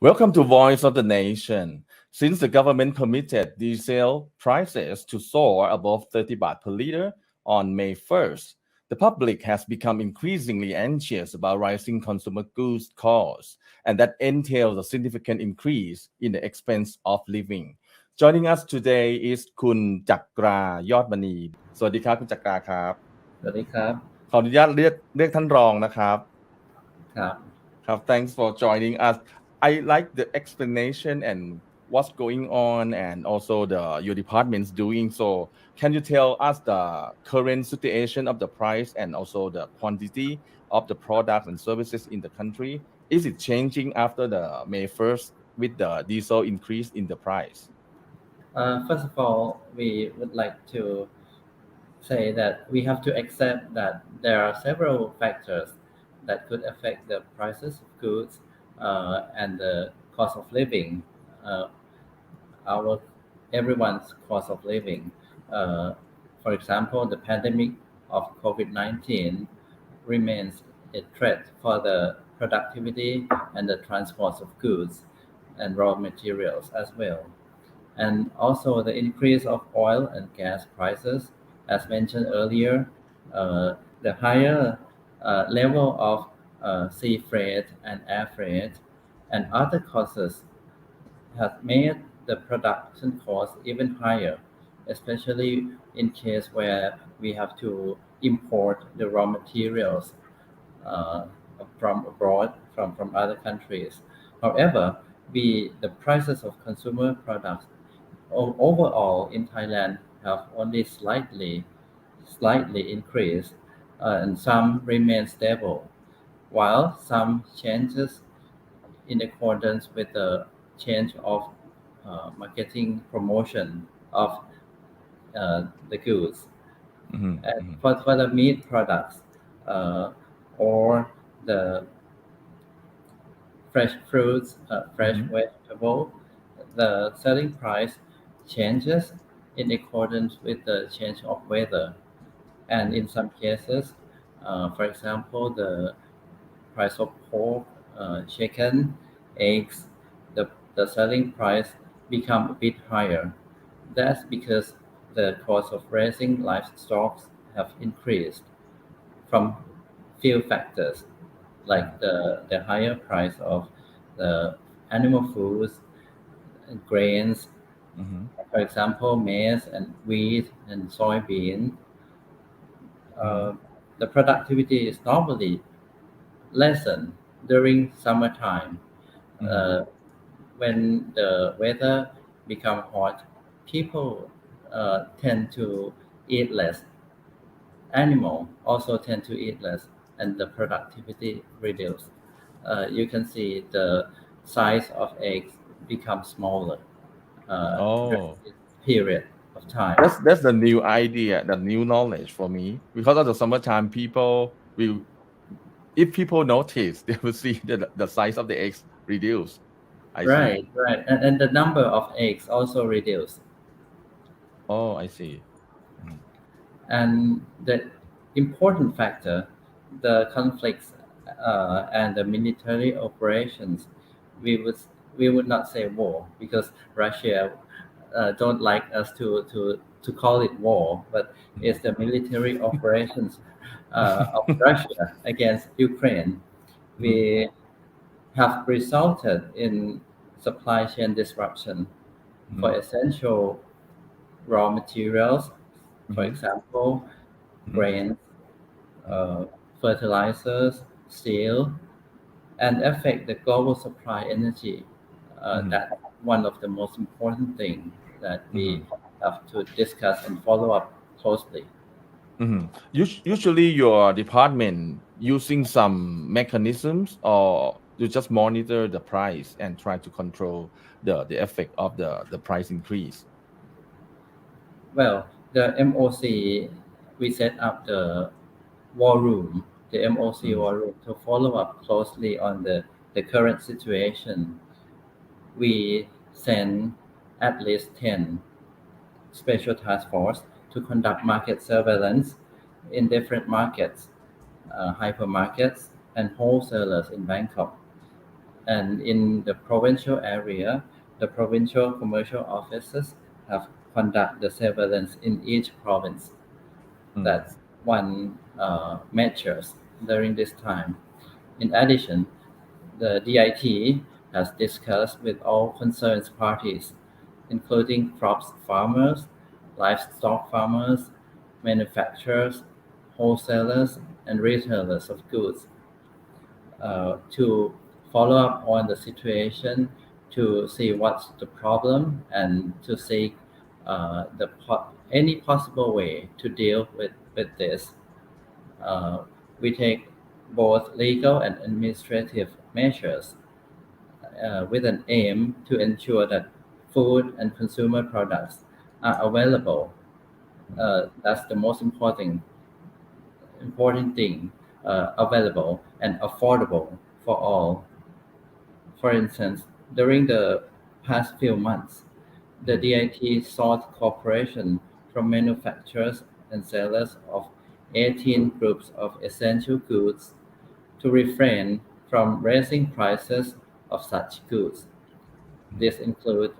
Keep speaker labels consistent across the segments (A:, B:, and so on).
A: Welcome to Voice of the Nation. Since the government permitted diesel prices to soar above 30 baht per liter on May 1st, the public has become increasingly anxious about rising consumer goods costs, and that entails a significant increase in the expense of living. Joining us today is คุณจักรายอดมณีสวัสดีครับคุณจักราครับ
B: สวัสดีครับ
A: ขออนุญาตเรียกท่านรองนะครับ
B: ครับ
A: ครับ thanks for joining us. I like the explanation and what's going on and also the your department's doing. So can you tell us the current situation of the price and also the quantity of the products and services in the country? Is it changing after the May 1st with the diesel increase in the price?
B: First of all, we would like to say that we have to accept that there are several factors that could affect the prices of goods and the cost of living, uh, our everyone's cost of living. Uh, for example, the pandemic of COVID-19 remains a threat for the productivity and the transport of goods and raw materials as well. And also the increase of oil and gas prices, as mentioned earlier, the higher level of sea freight and air freight and other costs has made the production cost even higher, especially in case where we have to import the raw materials uh, from abroad, from other countries. However, the prices of consumer products overall in Thailand have only slightly increased, and some remain stable, while some changes in accordance with the change of marketing promotion of the goods.
A: Mhm,
B: And
A: mhm,
B: for the meat products uh, or the fresh fruits, fresh
A: mhm,
B: vegetable, the selling price changes in accordance with the change of weather. And in some cases, for example, the price of pork, chicken, eggs, the selling price become a bit higher. That's because the cost of raising livestock have increased from few factors like the higher price of the animal foods and grains,
A: mhm,
B: for example, maize and wheat and soybean.
A: mhm,
B: Uh, the productivity is normally lessened during summertime.
A: mhm,
B: Uh, when the weather become hot, people tend to eat less. Animal also tend to eat less, and the productivity reduce. You can see the size of eggs become smaller during
A: Oh,
B: this period of time.
A: that's the new idea, the new knowledge for me. Because of the summertime, people will, if people notice, they will see the size of the eggs reduce. I see.
B: Right, and the number of eggs also reduce.
A: Oh, I see. Mhm,
B: And the important factor, the conflicts and the military operations, we would we would not say war because Russia don't like us to call it war, but
A: mhm,
B: it's the military operations of Russia against Ukraine.
A: mhm,
B: We have resulted in supply chain disruption for
A: mhm,
B: essential raw materials, for
A: mhm,
B: example,
A: mhm,
B: grains,
A: mhm,
B: uh, fertilizers, steel, and affect the global supply energy.
A: mhm,
B: That's one of the most important things that we
A: mhm,
B: have to discuss and follow up closely.
A: mhm. Usually, your department using some mechanisms, or you just monitor the price and try to control the effect of the price increase.
B: Well, the MOC, we set up the war room, the MOC
A: Mhm,
B: war room to follow up closely on the current situation. We send at least 10 special task force to conduct market surveillance in different markets, hypermarkets, and wholesalers in Bangkok. And in the provincial area, the provincial commercial offices have conduct the surveillance in each province.
A: Mm.
B: That's one measures during this time. In addition, the DIT has discussed with all concerned parties, including crops farmers, livestock farmers, manufacturers, wholesalers, and retailers of goods, to follow up on the situation, to see what's the problem, and to seek any possible way to deal with this. Uh, we take both legal and administrative measures with an aim to ensure that food and consumer products are available. That's the most important thing, available and affordable for all. For instance, during the past few months, the
A: Mm.
B: DIT sought cooperation from manufacturers and sellers of 18 groups of essential goods to refrain from raising prices of such goods.
A: Mm.
B: This includes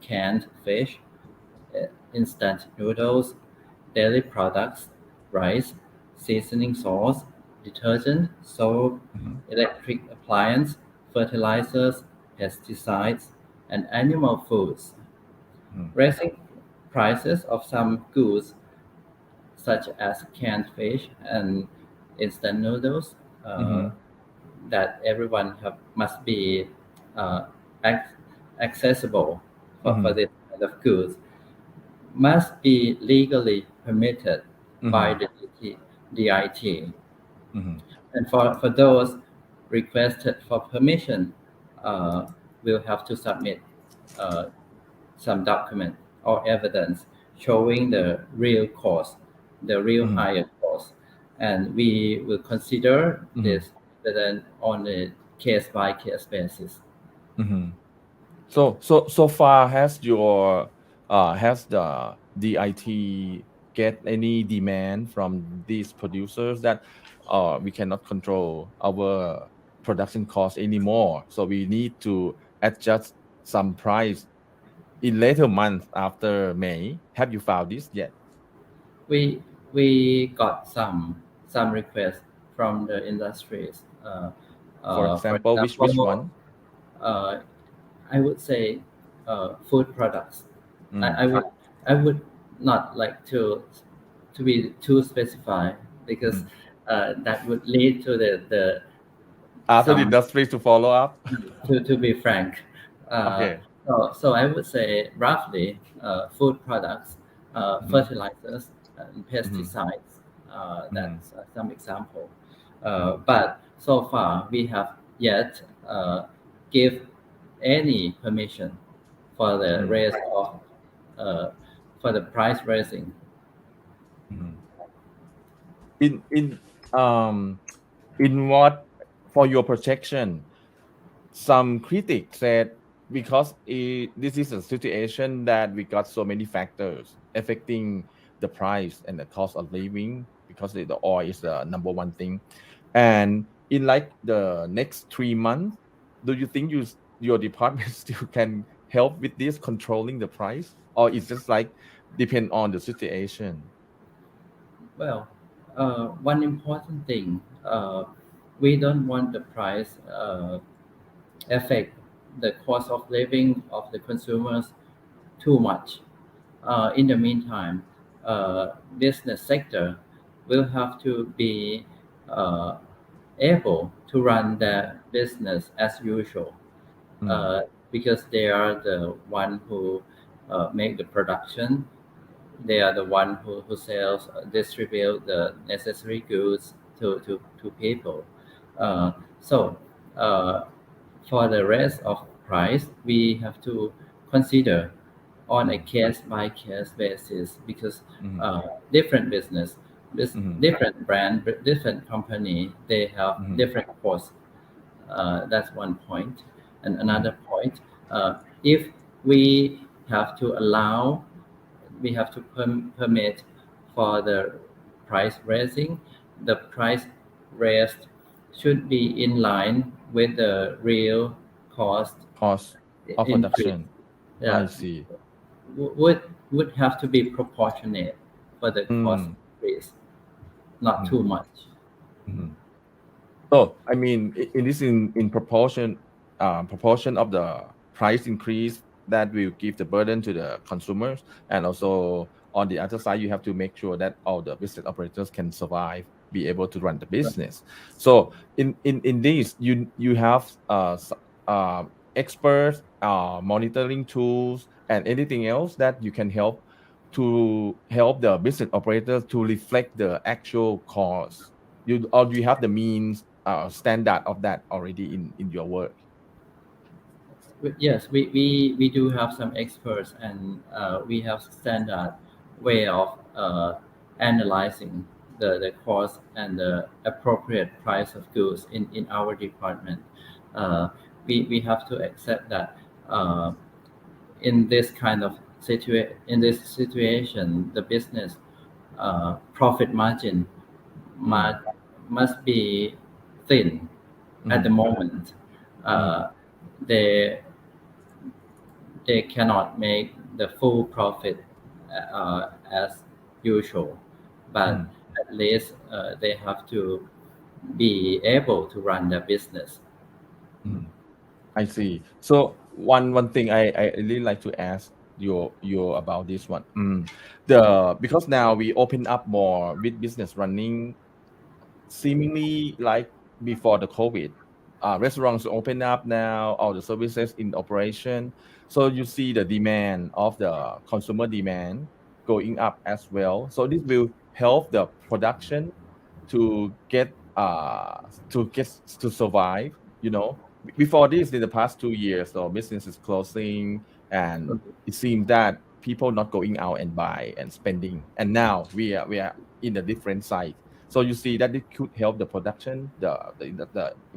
B: canned fish, instant noodles, dairy products, rice, seasoning sauce, detergent, soap,
A: Mhm.
B: electric appliance, fertilizers, pesticides, and animal foods.
A: Mm.
B: Raising prices of some goods, such as canned fish and instant noodles,
A: Mhm.
B: that everyone must be uh, ac- accessible for
A: Mhm.
B: this kind of goods, must be legally permitted by
A: Mhm.
B: the DIT.
A: Mhm.
B: And for those requested for permission, uh, will have to submit uh, some document or evidence showing the real cost, the real
A: Mhm.
B: higher cost. And we will consider
A: Mhm.
B: this then on a case by case basis.
A: Mhm. So far, has the DIT get any demand from these producers that we cannot control our production cost anymore, so we need to adjust some price in later months after May? Have you found this yet?
B: We we got some requests from the industries.
A: For
B: For
A: example, which
B: example,
A: one?
B: uh, I would say food products. I,
A: Mm.
B: I would I would not like to be too specified, because
A: Mhm.
B: that would lead to the
A: After the
B: some
A: industry to follow up.
B: to be frank. Uh,
A: Okay.
B: so I would say roughly food products,
A: Mm-hmm.
B: fertilizers, and
A: Mm-hmm.
B: pesticides.
A: Mm-hmm.
B: That's some example.
A: Mm-hmm.
B: But so far we have yet give any permission for the
A: Mm-hmm.
B: raise of uh, for the price raising.
A: Mm-hmm. In um in what, for your projection, some critics said, because this is a situation that we got so many factors affecting the price and the cost of living, because the oil is the number one thing, and in like the next 3 months, do you think your department still can help with this controlling the price, or it's just like depend on the situation?
B: Well, one important thing, we don't want the price affect the cost of living of the consumers too much. In the meantime, business sector will have to be uh, able to run their business as usual,
A: Mm,
B: uh, because they are the one who make the production. They are the one who sells, distribute the necessary goods to people. So uh, for the rest of price, we have to consider on a
A: mm,
B: case by case basis, because
A: mm,
B: different business,
A: mm,
B: different brand, different company, they have
A: mm,
B: different costs. That's one point. And
A: mm,
B: another point, if we have to allow, we have to permit for the price raising, the price raised should be in line with the real cost
A: cost of
B: increase,
A: production. I
B: yeah,
A: see.
B: would have to be proportionate for the cost
A: Mm,
B: increase, not too
A: mm,
B: much.
A: mhm. So I mean, in this in proportion of the price increase that will give the burden to the consumers, and also on the other side, you have to make sure that all the business operators can survive, be able to run the business. So in this, you have experts, monitoring tools, and anything else that you can help to help the business operators to reflect the actual cost. Or do you have the means standard of that already in your work?
B: Yes, we do have some experts, and we have standard way of analyzing the cost and the appropriate price of goods in our department. Uh, we have to accept that uh, in this kind of in this situation, the business profit margin
A: Mm,
B: must must be thin at the
A: mm,
B: moment.
A: mm,
B: Uh, they they cannot make the full profit as usual, but
A: mm,
B: at least they have to be able to run their business.
A: mm. I see. So one thing I really like to ask you about this one. The because now we open up more with business running seemingly like before the COVID. Restaurants open up now, all the services in operation. So you see the demand of the consumer demand going up as well. So this will help the production to get to survive. You know, before this, in the past 2 years, so business is closing, and it seems that people not going out and buy and spending. And now we are in a different side, so you see that it could help the production, the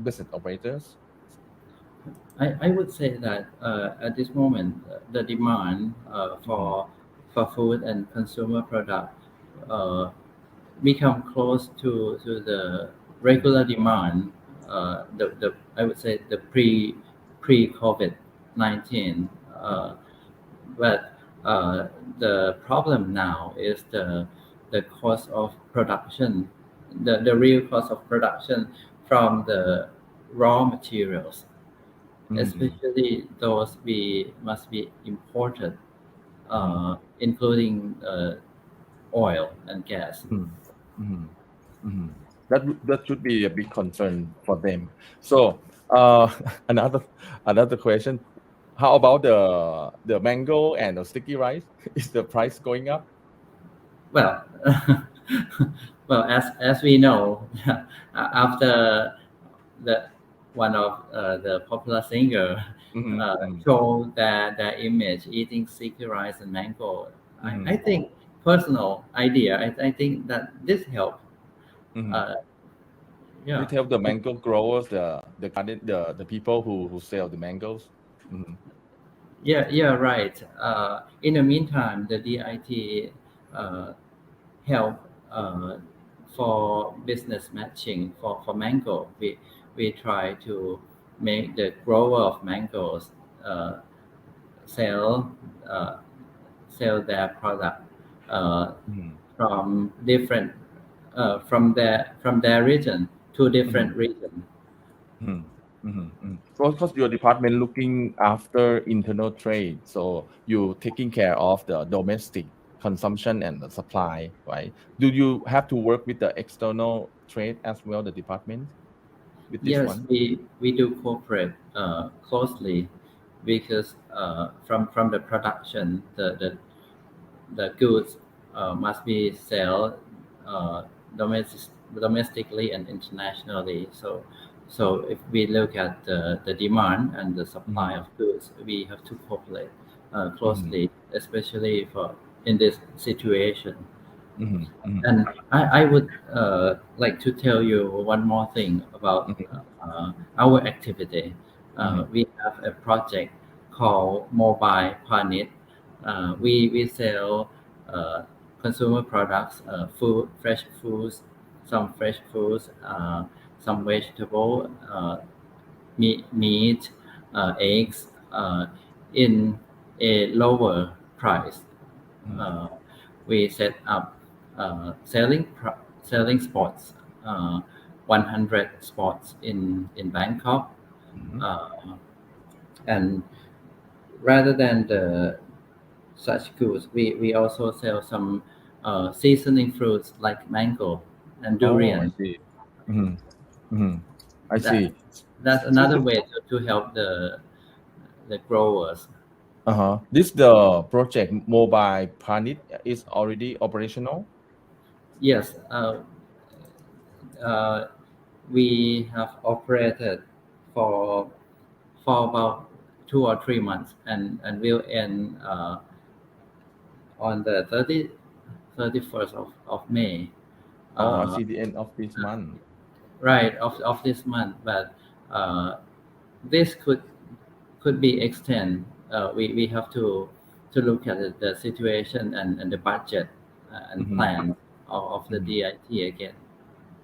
A: business operators.
B: I would say that at this moment, the demand
A: Mhm,
B: for food and consumer product uh, become close to the regular demand. The I would say the pre COVID-19, but the problem now is the cost of production, the real cost of production from the raw materials,
A: mhm,
B: especially those we must be imported,
A: mhm,
B: including oil and gas.
A: mhm, mhm, mhm. That should be a big concern for them. So another another question: how about the mango and the sticky rice? Is the price going up?
B: Well, well, as we know, after the one of the popular singer
A: Mhm, mhm,
B: showed their image eating sticky rice and mango, I
A: mhm,
B: think personal idea. I think that this help.
A: mhm.
B: Uh,
A: You
B: yeah,
A: tell the mango growers, the garden, the people who sell the mangoes. Mhm,
B: yeah, right. In the meantime, the DIT uh, help for business matching for mango. We try to make the grower of mangoes uh, sell uh, sell their product uh,
A: mhm,
B: from different from their region to different
A: mhm.
B: region.
A: Mhm, mhm, mhm. So because your department looking after internal trade, so you taking care of the domestic consumption and the supply, right? Do you have to work with the external trade as well, the department with this
B: Yes,
A: one?
B: we do cooperate closely because from the production, the goods must be sold uh, domestic, domestically and internationally. So if we look at the demand and the supply
A: Mhm,
B: of goods, we have to cooperate
A: mhm,
B: closely, especially for in this situation.
A: mhm, mhm,
B: And I would like to tell you one more thing about
A: mhm,
B: our activity.
A: mhm,
B: We have a project called Mobile Panit. We sell consumer products, food, fresh foods, some fresh foods, some vegetable, meat, eggs in a lower price.
A: Mhm.
B: Uh, we set up selling spots, 100 spots in Bangkok,
A: Mhm.
B: uh, and rather than the such goods, we also sell some seasoning fruits like mango and
A: Oh, I
B: durian.
A: see. Mhm. Mhm. I
B: That
A: see.
B: that's
A: This
B: another way to help the growers.
A: this the project mobile Panit is already operational.
B: Yes, uh, we have operated for about 2 or 3 months, and will end on the 31st of May.
A: Oh, I
B: Uh,
A: see the end of this month.
B: right of this month, but uh, this could be extended. We have to look at the situation and the budget and
A: Mhm.
B: plan of the
A: Mhm.
B: DIT again.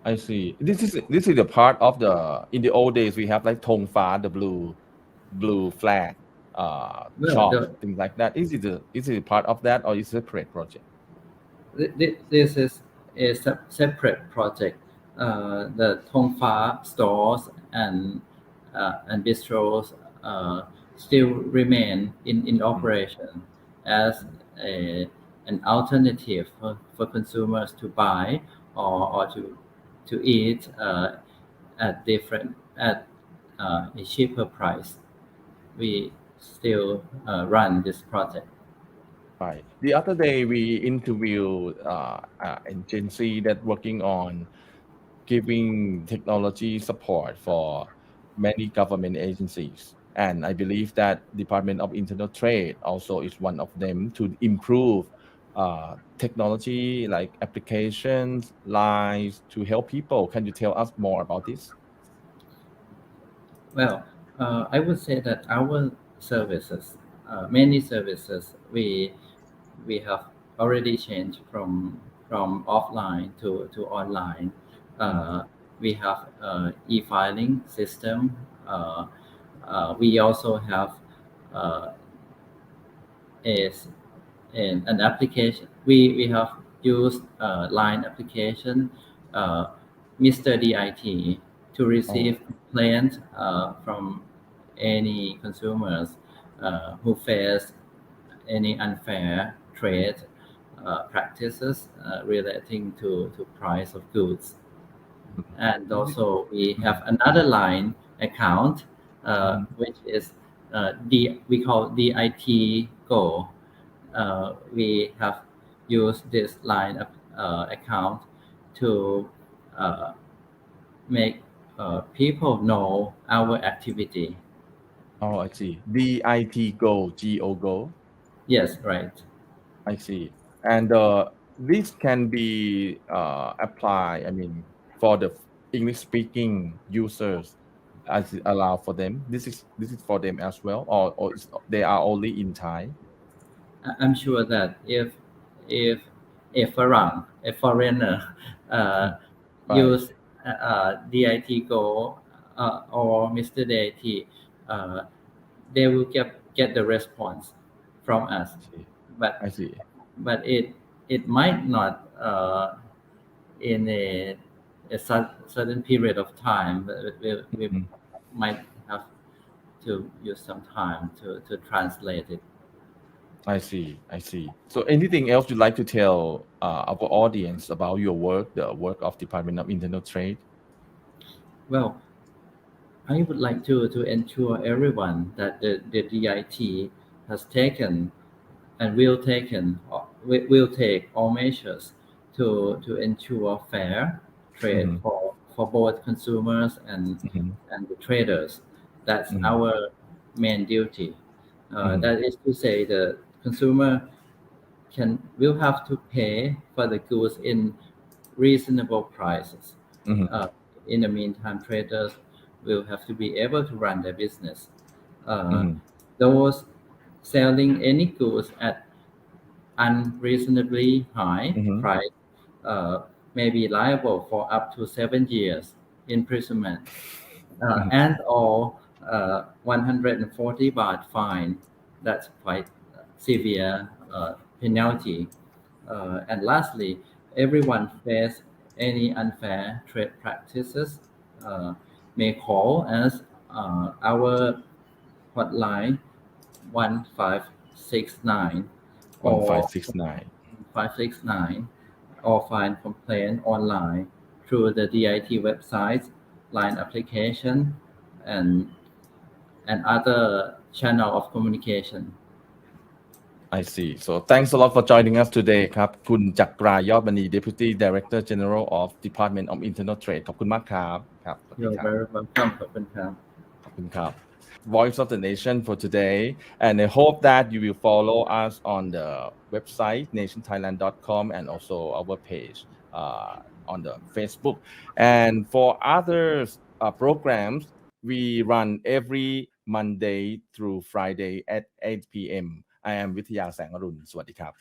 A: I see. This is the part of the in the old days we have like Tong Fa, the blue flag,
B: Well,
A: shops, things like that. Is it part of that or is it a separate project?
B: this is a separate project. The Tongfa stores and bistros uh, still remain in
A: Mhm.
B: operation as a, an alternative for consumers to buy or to eat at a cheaper price. We still run this project.
A: Right. The other day we interviewed an agency that working on giving technology support for many government agencies. And I believe that Department of Internal Trade also is one of them to improve technology like applications, lines to help people. Can you tell us more about this?
B: Well, I would say that our services, many services, we have already changed from offline to online.
A: Mhm.
B: We have e-filing system. Uh, we also have uh, is an application. We have used line application, uh, Mr. DIT, to
A: Oh,
B: receive complaints from any consumers who face any unfair trade practices relating to price of goods.
A: mhm.
B: And also we have
A: Mhm.
B: another line account,
A: Mhm.
B: which is we call DIT Go. We have used this line of account to uh, make people know our activity.
A: Oh, I see. DIT Go, Go Go.
B: Yes, right.
A: I see. And this can be applied, I mean, for the English speaking users as it allow for them. This is for them as well, or they are only in Thai.
B: I'm sure that if a foreigner uh,
A: Right.
B: use DIT Go or Mr. DIT, uh, they will get the response from us.
A: I see.
B: But
A: I see.
B: it might not in a certain period of time. But we
A: Mhm.
B: might have to use some time to translate it.
A: I see. I see. So anything else you'd like to tell our audience about your work, the work of Department of Internal Trade?
B: Well, I would like to ensure everyone that the DIT has taken and will take all measures to ensure fair trade
A: Hmm.
B: for both consumers
A: Hmm.
B: and the traders. That's
A: Hmm.
B: our main duty.
A: Hmm.
B: That is to say, the consumer will have to pay for the goods in reasonable prices.
A: Hmm.
B: Uh, in the meantime, traders will have to be able to run their business. Uh,
A: Hmm.
B: those selling any goods at unreasonably high
A: Hmm.
B: price uh, may be liable for up to 7 years imprisonment
A: Hmm.
B: and or 140 baht fine. That's quite severe penalty. And lastly, everyone face any unfair trade practices may call us our hotline 1569 or
A: 1569.
B: 569 or find complaint online through the DIT website, line application, and other channel of communication.
A: I see. So thanks a lot for joining us today ครับคุณจักรายอดมณี Deputy Director General of Department of Internal Trade ขอบคุณมากครับครับสวัสดี
B: You're
A: ครับ
B: very welcome. ขอบคุณครับ
A: ขอบคุณครับ Voice of the Nation for today and I hope that you will follow us on the website nationthailand.com and also our page on the Facebook and for other programs we run every Monday through Friday at 8 p.m. I am วิทยาแสงอรุณสวัสดีครับ